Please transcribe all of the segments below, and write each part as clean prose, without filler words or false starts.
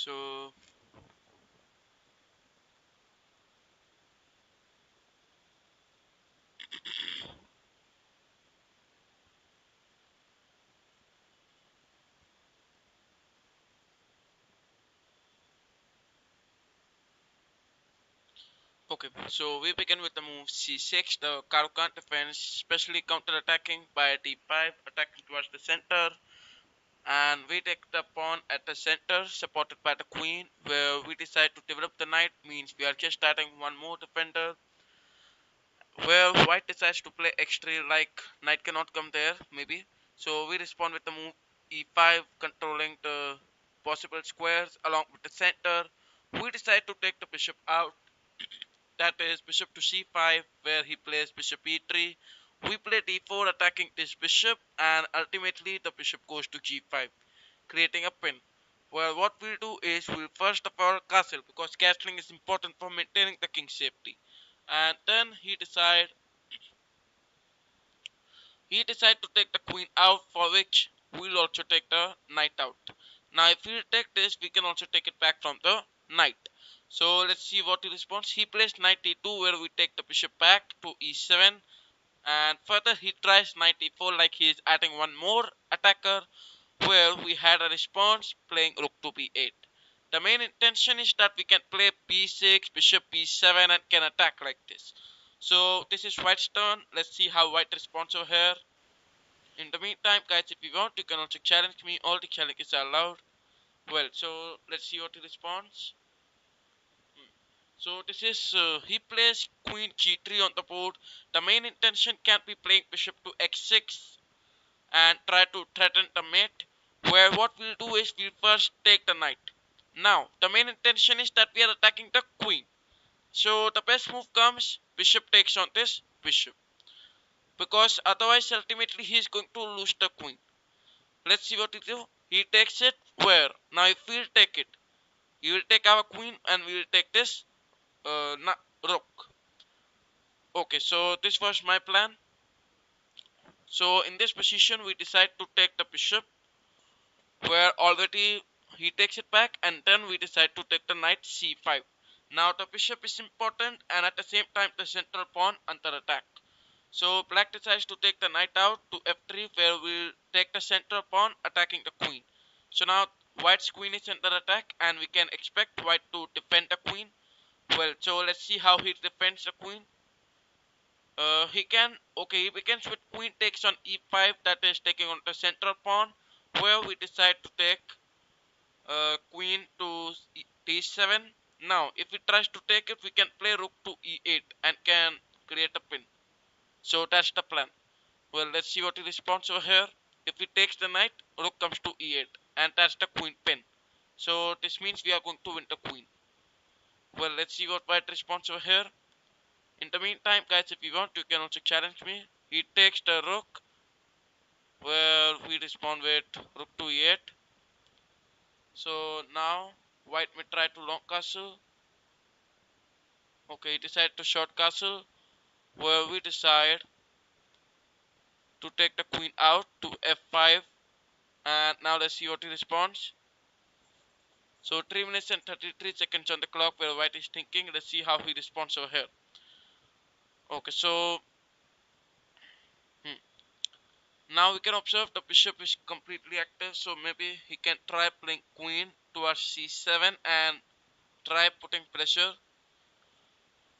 So okay, so we begin with the move c6. The Caro-Kann defense, especially counter-attacking by d5, attacking towards the center, and we take the pawn at the center, supported by the queen. Where we decide to develop the knight means we are just adding one more defender. Where white decides to play extra, like knight cannot come there, maybe. So we respond with the move e5, controlling the possible squares along with the center. We decide to take the bishop out, that is bishop to c5, where he plays bishop e3. We play d4 attacking this bishop, and ultimately the bishop goes to g5, creating a pin. Well, what we'll do is we'll first of all castle, because castling is important for maintaining the king's safety. And then he decide to take the queen out, for which we'll also take the knight out. Now if we take this, we can also take it back from the knight. So let's see what he responds. He plays knight e2, where we take the bishop back to e7, and further he tries knight e4, like he is adding one more attacker, where we had a response playing rook to b8. The main intention is that we can play b6, bishop b7, and can attack like this. So this is white's turn. Let's see how white responds over here. In the meantime, guys, if you want, you can also challenge me. All the challenges are allowed. Well, so let's see what he responds. So this is he plays queen g3 on the board. The main intention can be playing bishop to x6 and try to threaten the mate. Where what we'll do is we'll first take the knight. Now the main intention is that we are attacking the queen. So the best move comes bishop takes on this bishop, because otherwise ultimately he is going to lose the queen. Let's see what he do. He takes it where? Now if we'll take it, he will take our queen and we will take this rook. Okay, so this was my plan. So in this position we decide to take the bishop, where already he takes it back, and then we decide to take the knight c5. Now the bishop is important, and at the same time the central pawn under attack. So black decides to take the knight out to f3, where we'll take the central pawn attacking the queen. So now white's queen is under attack, and we can expect white to defend the queen. Well, so let's see how he defends the queen. He begins with queen takes on e5, that is taking on the central pawn, where we decide to take queen to d7. Now if he tries to take it, we can play rook to e8 and can create a pin. So that's the plan. Well, let's see what he responds over here. If he takes the knight, rook comes to e8, and that's the queen pin. So this means we are going to win the queen. Well, let's see what white responds over here. In the meantime, guys, if you want, you can also challenge me. He takes the rook, where we respond with rook to e8. So now white may try to long castle. Okay, he decided to short castle, where we decide to take the queen out to f5. And now let's see what he responds. So 3 minutes and 33 seconds on the clock, where white is thinking. Let's see how he responds over here. Okay, so now we can observe the bishop is completely active. So maybe he can try playing queen towards c7 and try putting pressure.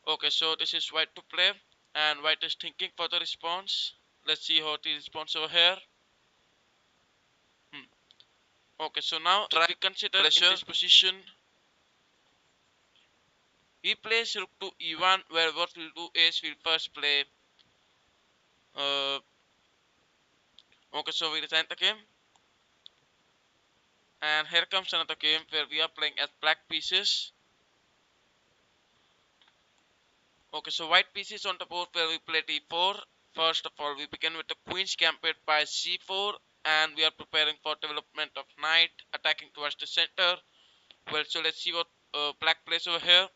Okay, so this is white to play, and white is thinking for the response. Let's see how he responds over here. Okay, so now try we consider pressure in this position. He plays rook to e1, where what we'll do is we'll first play uh, okay, so we resign the game, and here comes another game where we are playing as black pieces. Okay, so white pieces on the board, where we play d4. First of all, we begin with the queen's gambit by c4, and we are preparing for development of knight attacking towards the center. Well, so let's see what black plays over here.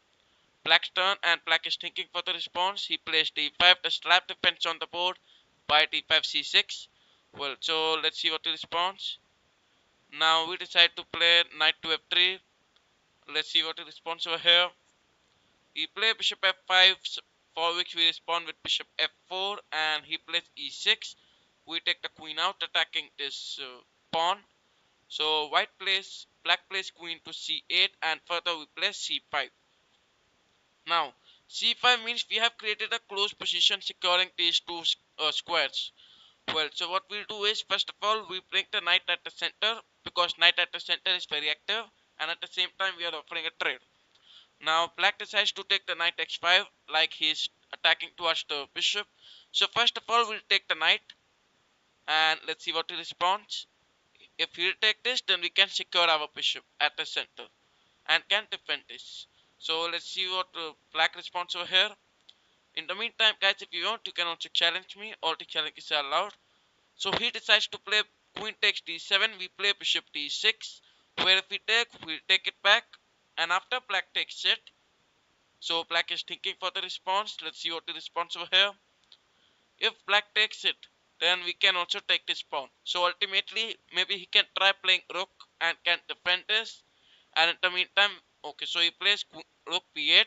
Black's turn, and black is thinking for the response. He plays d5. The slab defense on the board by d5 c6. Well, so let's see what he responds. Now we decide to play knight to f3. Let's see what he responds over here. He play bishop f5, for which we respond with bishop f4, and he plays e6. We take the queen out, attacking this pawn. So black plays queen to c8, and further we play c5. Now, c5 means we have created a close position securing these two squares. Well, so what we'll do is, first of all, we bring the knight at the center, because knight at the center is very active, and at the same time we are offering a trade. Now, black decides to take the knight x5, like he's attacking towards the bishop. So first of all, we'll take the knight, and let's see what he responds. If he'll take this, then we can secure our bishop at the center and can defend this. So let's see what black responds over here. In the meantime, guys, if you want, you can also challenge me. All the challenges are allowed. So he decides to play queen takes d7. We play bishop d6. Where if we take, we'll take it back. And after black takes it, so black is thinking for the response. Let's see what the response over here. If black takes it, then we can also take this pawn. So ultimately, maybe he can try playing rook and can defend this. And in the meantime, okay, so he plays rook b8.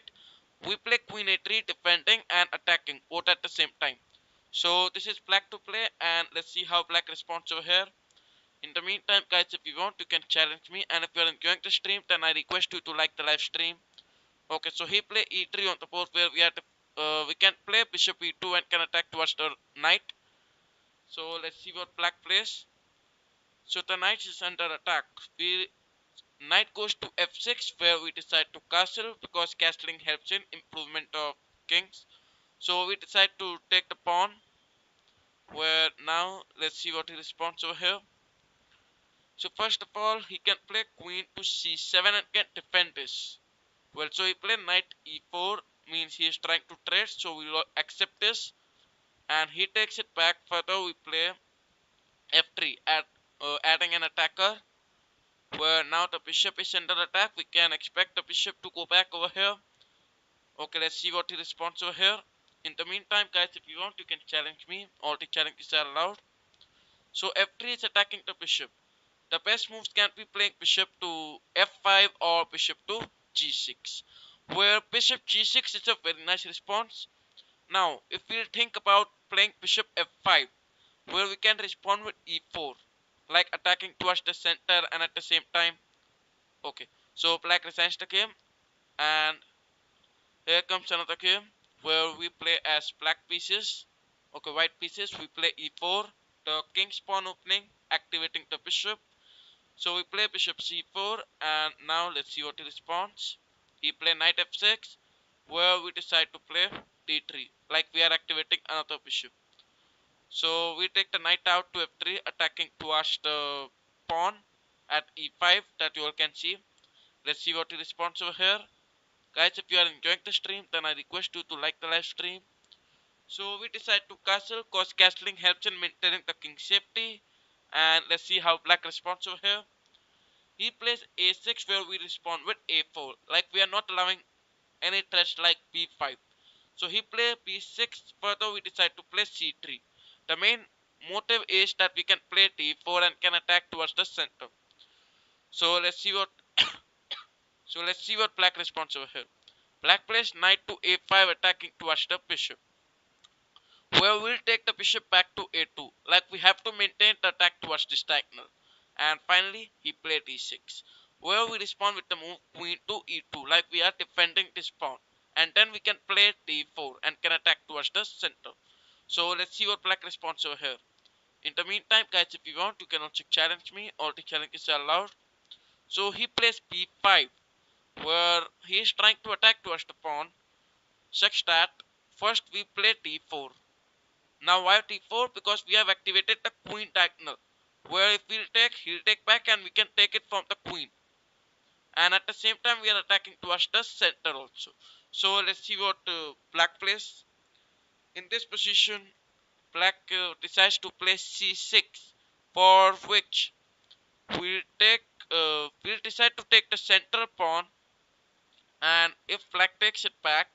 We play queen a3, defending and attacking both at the same time. So this is black to play, and let's see how black responds over here. In the meantime, guys, if you want, you can challenge me, and if you're enjoying the stream, then I request you to like the live stream. Okay, so he play e3 on the board, where we can play bishop e2 and can attack towards the knight. So let's see what black plays. So the knight is under attack. Knight goes to f6, where we decide to castle, because castling helps in improvement of kings. So we decide to take the pawn, where now let's see what he responds over here. So first of all, he can play queen to c7 and can defend this. Well, so he played knight e4, means he is trying to trade, so we will accept this, and he takes it back. Further, we play f3, adding an attacker, where now the bishop is under attack. We can expect the bishop to go back over here. Okay, let's see what he responds over here. In the meantime, guys, if you want, you can challenge me. All the challenges are allowed. So f3 is attacking the bishop. The best moves can be playing bishop to f5 or bishop to g6, where bishop g6 is a very nice response. Now, if we think about playing bishop f5, where we can respond with e4, like attacking towards the center and at the same time. Okay, so black resigns the game, and here comes another game where we play as black pieces. Okay, white pieces, we play e4, the king's pawn opening, activating the bishop. So we play bishop c4, and now let's see what he responds. He play knight f6, where we decide to play d3, like we are activating another bishop. So we take the knight out to f3, attacking towards the pawn at e5 that you all can see. Let's see what he responds over here. Guys, if you are enjoying the stream, then I request you to like the live stream. So we decide to castle, cause castling helps in maintaining the king's safety. And let's see how black responds over here. He plays a6, where we respond with a4, like we are not allowing any threats like b5. So he plays b6, further we decide to play c3. The main motive is that we can play d4 and can attack towards the center. So let's see what black responds over here. Black plays knight to a5, attacking towards the bishop, where we'll take the bishop back to a2, like we have to maintain the attack towards this diagonal. And finally, he played e6, where we respond with the move queen to e2, like we are defending this pawn. And then we can play d4 and can attack towards the center. So let's see what black responds over here. In the meantime, guys, if you want, you can also challenge me. All the challenges are allowed. So he plays b5, where he is trying to attack towards the pawn, such that first we play d4. Now why d4? Because we have activated the queen diagonal, where if we'll take, he'll take back and we can take it from the queen. And at the same time, we are attacking towards the center also. So let's see what black plays. In this position, black decides to play c6, for which we'll decide to take the center pawn. And if black takes it back,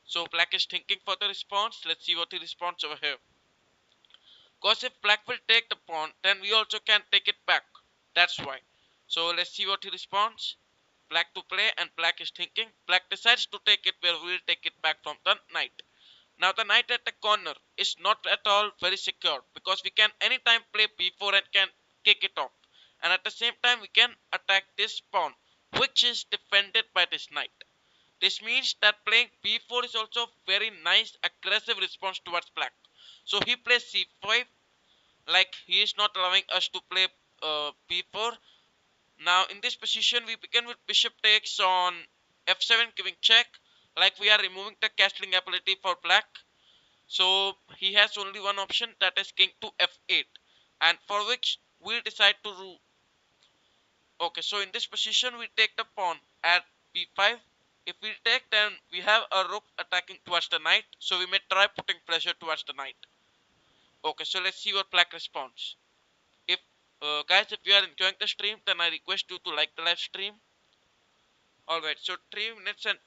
so black is thinking for the response. Let's see what he responds over here. Because if black will take the pawn, then we also can take it back. That's why. So let's see what he responds. black to play, and black is thinking. Black decides to take it where we'll take it back from the knight. Now the knight at the corner is not at all very secure because we can anytime play b4 and can kick it off. And at the same time we can attack this pawn which is defended by this knight. This means that playing b4 is also a very nice aggressive response towards black. So he plays c5 like he is not allowing us to play b4. Now in this position we begin with bishop takes on f7 giving check like we are removing the castling ability for black. So he has only one option that is king to f8 and for which we decide to rule. Okay, so in this position we take the pawn at b5. If we take then we have a rook attacking towards the knight so we may try putting pressure towards the knight. Okay, so let's see what black responds. If guys, if you are enjoying the stream then I request you to like the live stream. Alright, so 3 minutes and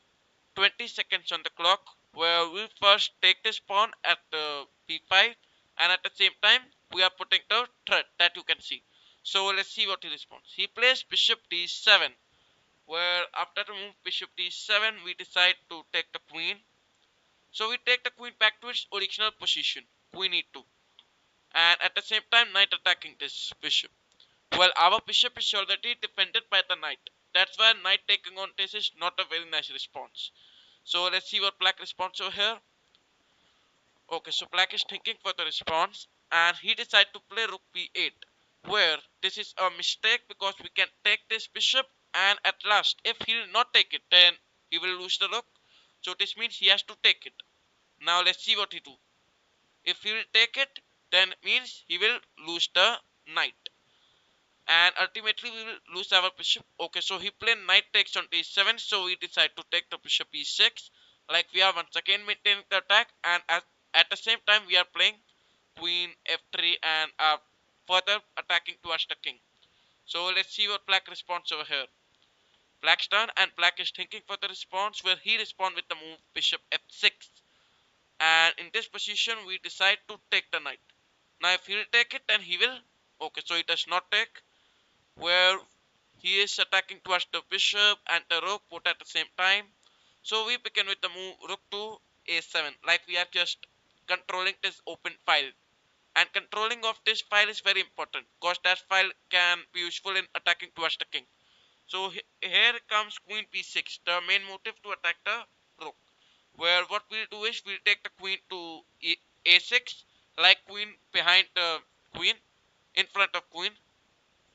20 seconds on the clock where we first take this pawn at b5 and at the same time we are putting the threat that you can see. So let's see what he responds. He plays bishop d7 where after the move bishop d7 we decide to take the queen. So we take the queen back to its original position, queen e2, and at the same time knight attacking this bishop. Well, our bishop is already defended by the knight. That's why knight taking on this is not a very nice response. So let's see what black responds over here. Okay, so black is thinking for the response and he decided to play rook b8 where this is a mistake because we can take this bishop and at last if he will not take it then he will lose the rook. So this means he has to take it. Now let's see what he do. If he will take it then it means he will lose the knight and ultimately we will lose our bishop. Okay, so he played knight takes on d7 so we decide to take the bishop e6 like we are once again maintaining the attack and at the same time we are playing queen f3 and further attacking towards the king. So let's see what black responds over here. Black's turn and black is thinking for the response where he responds with the move bishop f6 and in this position we decide to take the knight. Now if he will take it then he will. Okay, so he does not take where he is attacking towards the bishop and the rook both at the same time. So we begin with the move rook to a7 like we are just controlling this open file and controlling of this file is very important because that file can be useful in attacking towards the king. So here comes queen b6, the main motive to attack the rook where what we'll do is we'll take the queen to a6 like queen behind the queen in front of queen.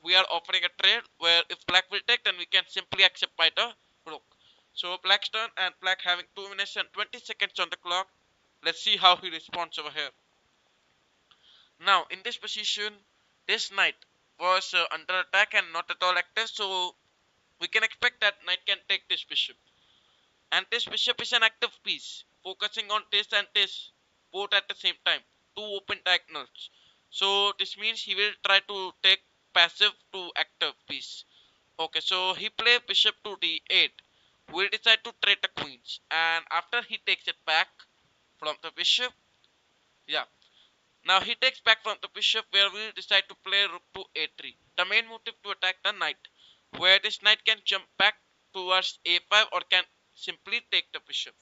We are offering a trade where if black will take then we can simply accept by the rook. So black's turn and black having 2 minutes and 20 seconds on the clock. Let's see how he responds over here. Now in this position this knight was under attack and not at all active so we can expect that knight can take this bishop. And this bishop is an active piece focusing on this and this both at the same time, two open diagonals. So this means he will try to take passive to active piece. Okay, so he play bishop to d8. We'll decide to trade the queens and after he takes it back from the bishop, yeah. Now he takes back from the bishop where we'll decide to play rook to a3. The main motive to attack the knight where this knight can jump back towards a5 or can simply take the bishop.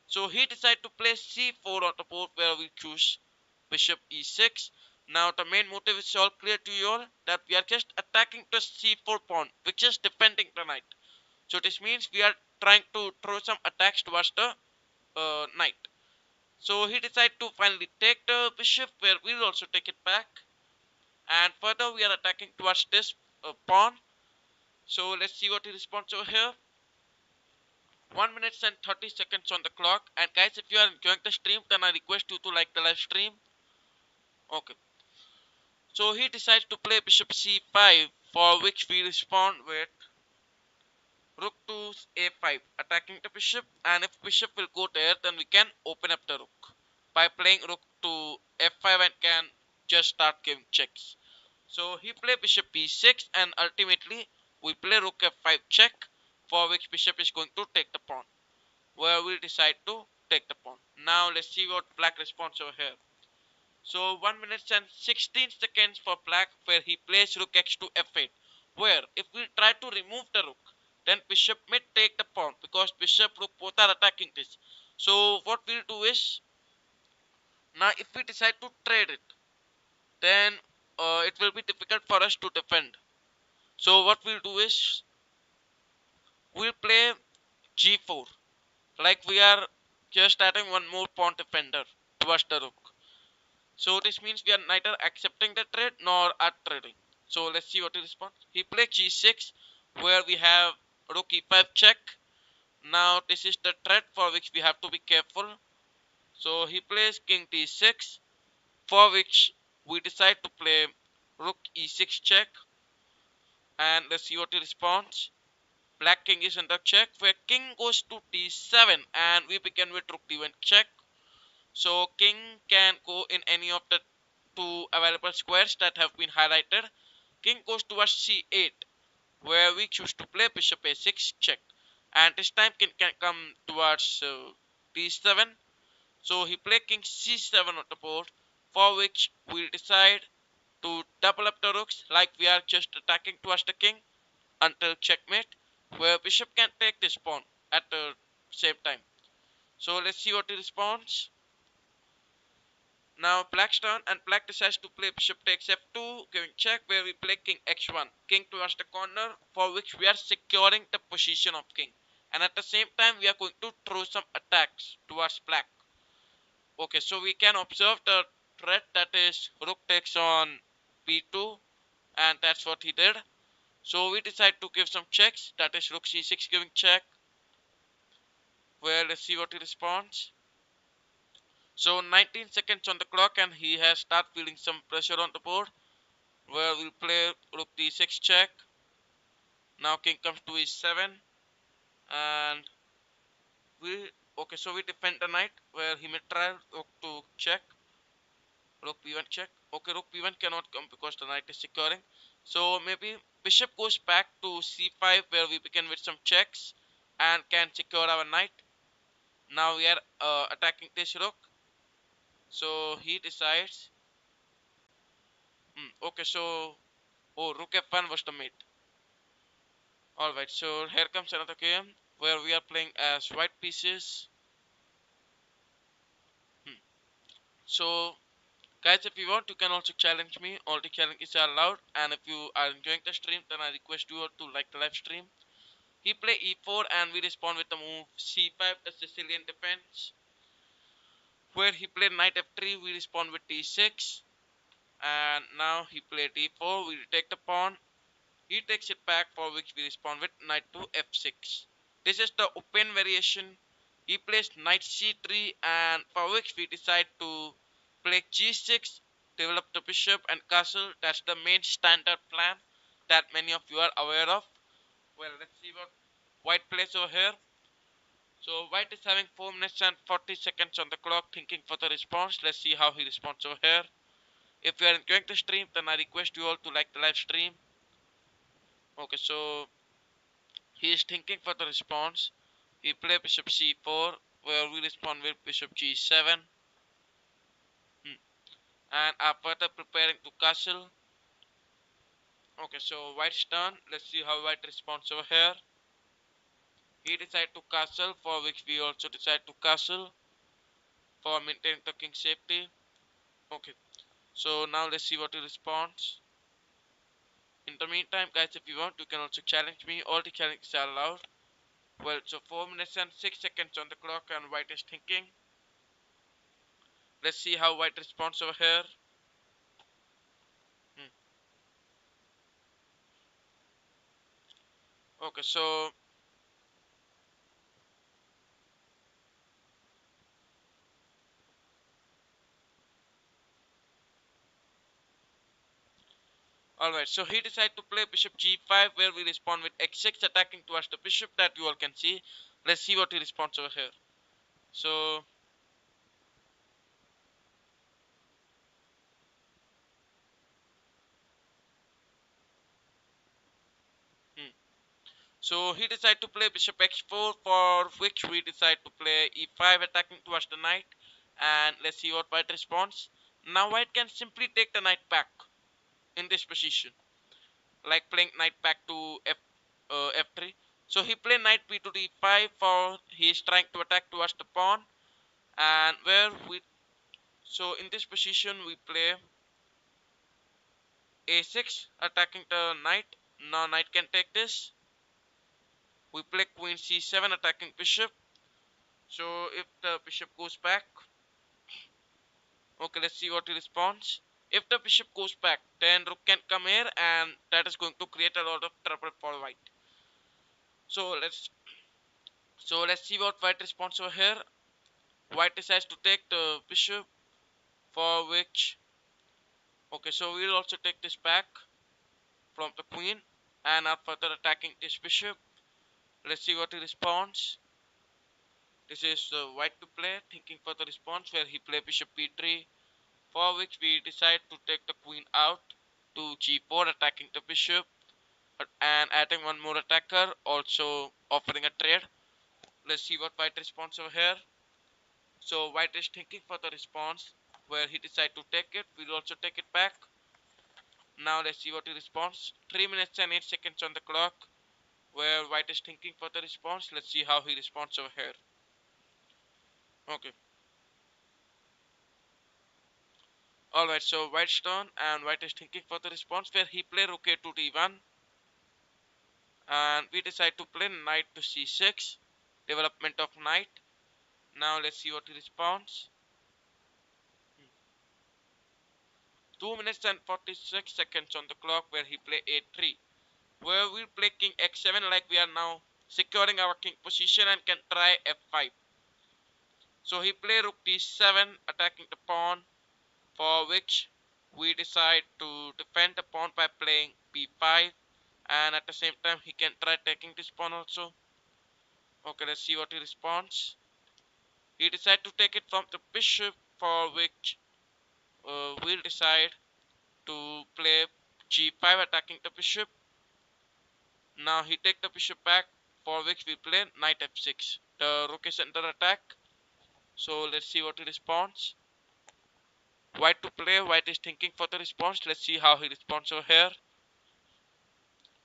So he decided to play c4 on the board where we choose bishop e6. Now the main motive is all clear to you all that we are just attacking the c4 pawn which is defending the knight. So this means we are trying to throw some attacks towards the knight. So he decided to finally take the bishop where we will also take it back. And further we are attacking towards this pawn. So let's see what he responds over here. 1 minute and 30 seconds on the clock. And guys, if you are enjoying the stream then I request you to like the live stream. Okay. So he decides to play bishop c5 for which we respond with rook to a5 attacking the bishop and if bishop will go there then we can open up the rook by playing rook to f5 and can just start giving checks. So he play bishop b6 and ultimately we play rook f5 check for which bishop is going to take the pawn where we'll decide to take the pawn. Now let's see what black responds over here. So 1 minute and 16 seconds for black where he plays rook x to f8 where if we try to remove the rook then bishop may take the pawn because bishop rook both are attacking this. So what we'll do is, now if we decide to trade it, then it will be difficult for us to defend. So what we'll do is, we'll play g4, like we are just adding one more pawn defender towards the rook. So this means we are neither accepting the trade nor are trading. So let's see what he responds. He played g6, where we have rook e5 check. Now this is the threat for which we have to be careful. So he plays king d6, for which we decide to play rook e6 check. And let's see what he responds. Black king is under check, where king goes to d7, and we begin with rook d1 check. So king can go in any of the two available squares that have been highlighted. King goes towards c8, where we choose to play bishop a6 check. And this time king can come towards d7. So he played king c7 on the board, for which we'll decide to double up the rooks like we are just attacking towards the king until checkmate, where bishop can take this pawn at the same time. So let's see what he responds. Now black's turn, and black decides to play bishop takes f2, giving check, where we play king x1, king towards the corner, for which we are securing the position of king. And at the same time we are going to throw some attacks towards black. Okay, so we can observe the threat, that is rook takes on b2, and that's what he did. So we decide to give some checks, that is rook c6 giving check, where let's see what he responds. So 19 seconds on the clock, and he has started feeling some pressure on the board, where we'll play rook d6 check. Now king comes to e7, and we okay, so we defend the knight, where he may try rook to check, rook b1 check. Okay, rook b1 cannot come because the knight is securing. So maybe bishop goes back to c5, where we begin with some checks and can secure our knight. Now we are attacking this rook. So he decides. Okay, so rook f1 was the mate. Alright, so here comes another game where we are playing as white pieces. So guys, if you want, you can also challenge me. All the challenges are allowed, and if you are enjoying the stream, then I request you all to like the live stream. He play e4, and we respond with the move c5, the Sicilian defense, where he played knight f3, we respond with d6, and now he played d4, we take the pawn. He takes it back, for which we respond with knight to f6. This is the open variation. He plays knight c3, and for which we decide to play g6, develop the bishop and castle. That's the main standard plan that many of you are aware of. Well, let's see what white plays over here. So white is having 4 minutes and 40 seconds on the clock, thinking for the response. Let's see how he responds over here. If you are enjoying the stream, then I request you all to like the live stream. Okay, so he is thinking for the response. He play bishop c4, where we respond with bishop g7. And are further preparing to castle. Okay, so white's turn. Let's see how white responds over here. He decided to castle, for which we also decide to castle for maintaining the king's safety. Okay, so now let's see what he responds. In the meantime, guys, if you want, you can also challenge me. All the challenges are allowed. Well, so 4 minutes and 6 seconds on the clock, and white is thinking. Let's see how white responds over here. Hmm. Okay, so alright, so he decided to play bishop g5, where we respond with x6, attacking towards the bishop that you all can see. Let's see what he responds over here. So hmm. So he decided to play bishop x4, for which we decide to play e5, attacking towards the knight. And let's see what white responds. Now white can simply take the knight back in this position, like playing knight back to f3. So he played knight b to d5 for he is trying to attack towards the pawn, and where we so in this position we play a6 attacking the knight. Now knight can take this. We play queen c7 attacking bishop. So if the bishop goes back, okay, let's see what he responds. If the bishop goes back, then rook can come here, and that is going to create a lot of trouble for white. So let's see what white responds over here. White decides to take the bishop, for which okay, so we'll also take this back from the queen and are further attacking this bishop. Let's see what he responds. This is white to play, thinking for the response where he play bishop b3, for which we decide to take the queen out to g4, attacking the bishop and adding one more attacker, also offering a trade. Let's see what white responds over here. So white is thinking for the response where he decide to take it. We'll also take it back. Now let's see what he responds. 3 minutes and 8 seconds on the clock where white is thinking for the response. Let's see how he responds over here. Okay. Alright, so white's turn and white is thinking for the response where he play rook a to d1 and we decide to play knight to c6. Development of knight. Now let's see what he responds. 2 minutes and 46 seconds on the clock where he play a3. Where we play king x7 like we are now securing our king position and can try f5. So he play rook d7 attacking the pawn, for which we decide to defend the pawn by playing b5, and at the same time he can try taking this pawn also. Okay, let's see what he responds. He decide to take it from the bishop, for which we'll decide to play g5 attacking the bishop. Now he take the bishop back, for which we play knight f6. The rook is under attack, so let's see what he responds. White to play, white is thinking for the response. Let's see how he responds over here.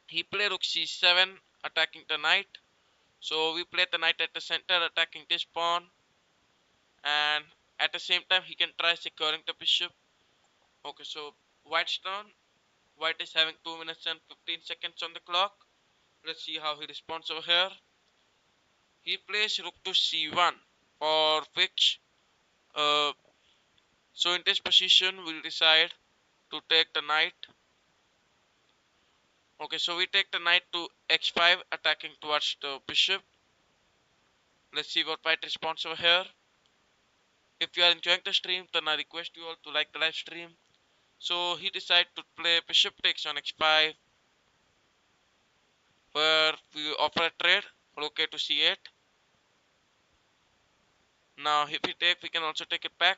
He play rook c7 attacking the knight. So we play the knight at the center attacking this pawn, and at the same time he can try securing the bishop. Okay, so white's turn. White is having 2 minutes and 15 seconds on the clock. Let's see how he responds over here. He plays rook to c1, for which so in this position we'll decide to take the knight. Okay, so we take the knight to x5 attacking towards the bishop. Let's see what white responds over here. If you are enjoying the stream, then I request you all to like the live stream. So he decided to play bishop takes on x5, where we offer a trade, rook a to c8. Now if we take, we can also take it back.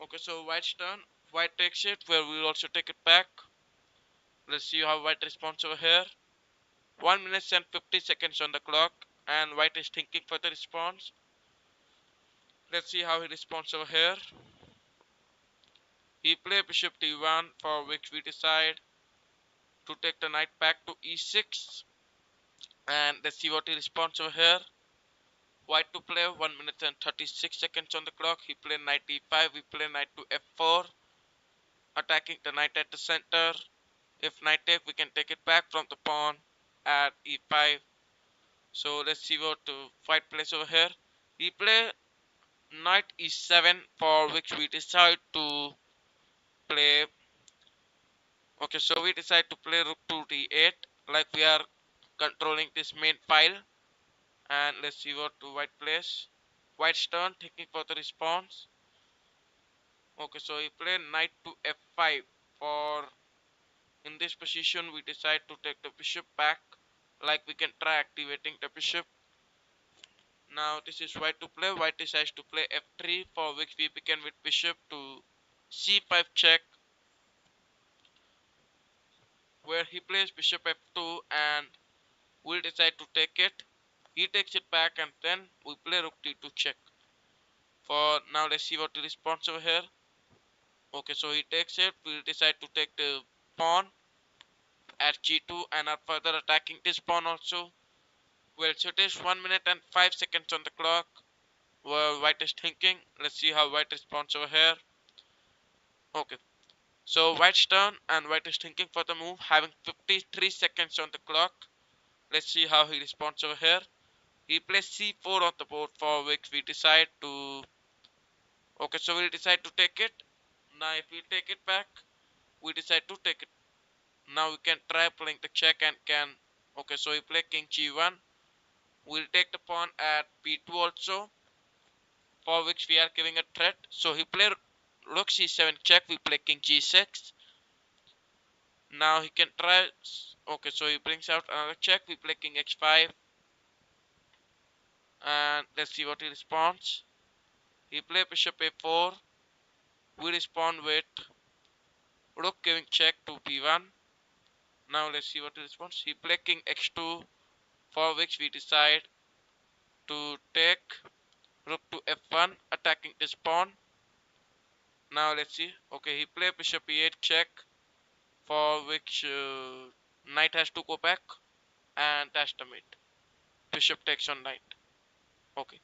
Okay, so white's turn. White takes it, where we will also take it back. Let's see how white responds over here. 1 minute and 50 seconds on the clock, and white is thinking for the response. Let's see how he responds over here. He play bishop d1, for which we decide to take the knight back to e6. And let's see what he responds over here. White to play 1 minute and 36 seconds on the clock. He play knight e5. We play knight to f4, attacking the knight at the center. If knight take, we can take it back from the pawn at e5. So let's see what white plays over here. He play knight e7, for which we decide to play. Okay, so we decide to play rook to d8, like we are controlling this main file. And let's see what white plays. White's turn, thinking for the response. Okay, so he play knight to f5. For in this position, we decide to take the bishop back, like we can try activating the bishop. Now this is white to play. White decides to play f3, for which we begin with bishop to c5 check, where he plays bishop f2 and we'll decide to take it. He takes it back and then we play rook d2 check. For now, let's see what he responds over here. Okay, so he takes it. We'll decide to take the pawn at g2 and are further attacking this pawn also. Well, so it is 1 minute and 5 seconds on the clock. Well, white is thinking. Let's see how white responds over here. Okay, so white's turn and white is thinking for the move, having 53 seconds on the clock. Let's see how he responds over here. He plays c4 on the board, for which we decide to. Okay, so we decide to take it. Now, if we take it back, we decide to take it. Now we can try playing the check and can. Okay, so we play king g1. We'll take the pawn at b2 also, for which we are giving a threat. So he played rook c7 check. We play king g6. Now he can try. Okay, so he brings out another check. We play king h5, and let's see what he responds. He play bishop a4. We respond with rook giving check to b1. Now let's see what he responds. He play king x2, for which we decide to take rook to f1, attacking this pawn. Now let's see. Okay, he play bishop e8 check, for which knight has to go back, and that's the mate. Bishop takes on knight. Okay.